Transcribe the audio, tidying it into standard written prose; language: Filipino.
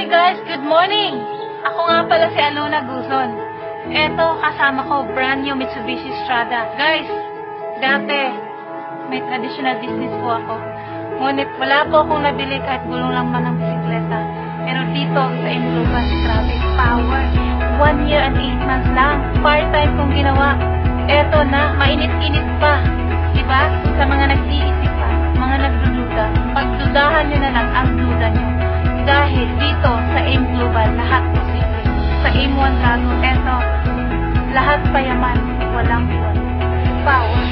guys, good morning! Ako nga pala si Alona Guzon. Eto, kasama ko, brand new Mitsubishi Strada. Guys, dati, may traditional business po ako. Ngunit wala po akong nabili kahit gulong lang man ng bisikleta. Pero dito, sa Imluban, grabe, power. 1 year and 8 months lang. Part-time kong ginawa. Eto na, mainit-init pa. Diba? Sa mga nag-iisip pa, mga nagdududa, pagdudahan nyo na lang ang duda nyo. Dahil dito, sa AIM Global, lahat posible. Sa AIM One Lago, eto, lahat payaman, walang power.